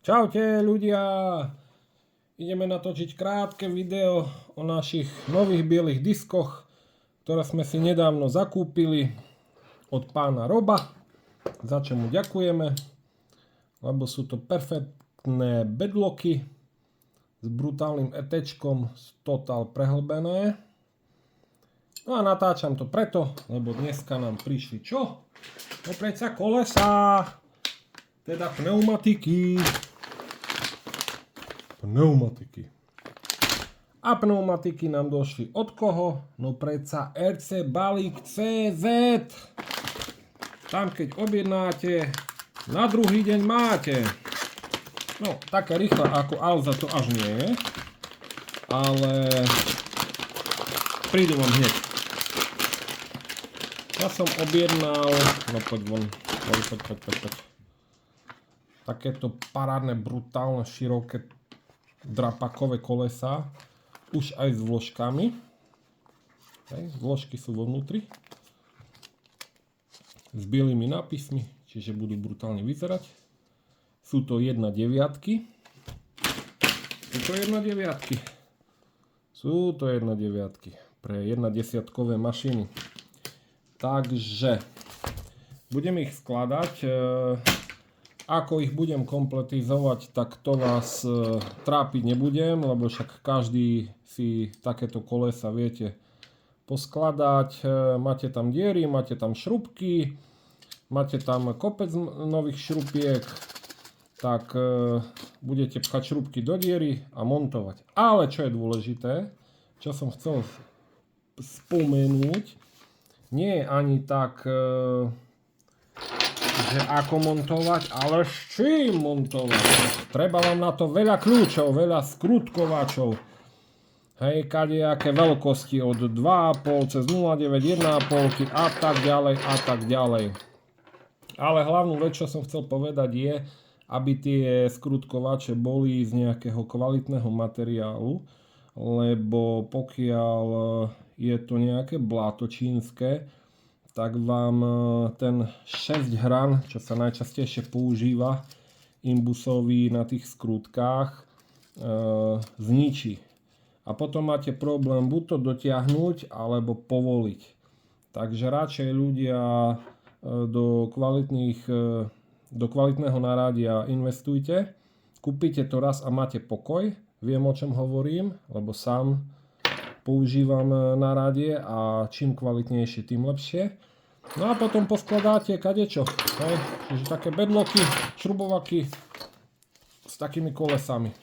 Čaute ľudia! Ideme natočiť krátke video o našich nových bielých diskoch, ktoré sme si nedávno zakúpili od pána Roba, za čo mu ďakujeme, lebo sú to perfektné bedlocky s brutálnym ETčkom z Total prehlbené. No a natáčam to preto, lebo dneska nám prišli čo? No predsa kolesa, teda pneumatiky. A pneumatiky nám došli od koho? No predsa RC Balík CZ. Tam keď objednáte, na druhý deň máte. No, také rýchle ako Alza to až nie je. Ale prídu vám hneď. Ja som objednal, no poď von, poď. Takéto parádne, brutálne, široké drapakové kolesa, už aj s vložkami. Vložky sú vo vnútri. S bielými nápismi, čiže budú brutálne vyzerať. Sú to 1.9. Sú to 1.9 pre 1.10-kové mašiny. Takže budem ich skladať. Ako ich budem kompletizovať, tak to vás trápiť nebudem, lebo však každý si takéto kolesa viete poskladať. Máte tam diery, máte tam šrubky, máte tam kopec nových šrupiek, tak budete pchať šrubky do diery a montovať. Ale čo je dôležité, čo som chcel spomenúť, nie je ani tak že ako montovať, ale s čím montovať. Treba vám na to veľa kľúčov, veľa skrutkovačov. Hej, kadejaké veľkosti od 2,5 cez 0,9, 1,5 a tak ďalej. Ale hlavnú vec, čo som chcel povedať je, aby tie skrutkovače boli z nejakého kvalitného materiálu, lebo pokiaľ je to nejaké bláto čínske, tak vám ten 6 hran, čo sa najčastejšie používa, imbusový na tých skrutkách, zničí. A potom máte problém buď to dotiahnuť, alebo povoliť. Takže radšej ľudia do kvalitného náradia investujte. Kúpite to raz a máte pokoj. Viem, o čom hovorím, lebo sám používam náradie a čím kvalitnejšie, tým lepšie. No a potom poskladáte kadečo. Čiže také bedloky, šrubovaky s takými kolesami.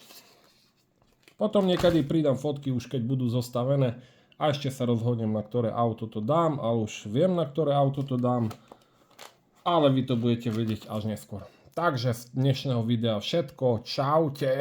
Potom niekedy pridám fotky, už keď budú zostavené. A ešte sa rozhodnem, na ktoré auto to dám. Ale už viem, na ktoré auto to dám. Ale vy to budete vedieť až neskôr. Takže z dnešného videa všetko. Čaute!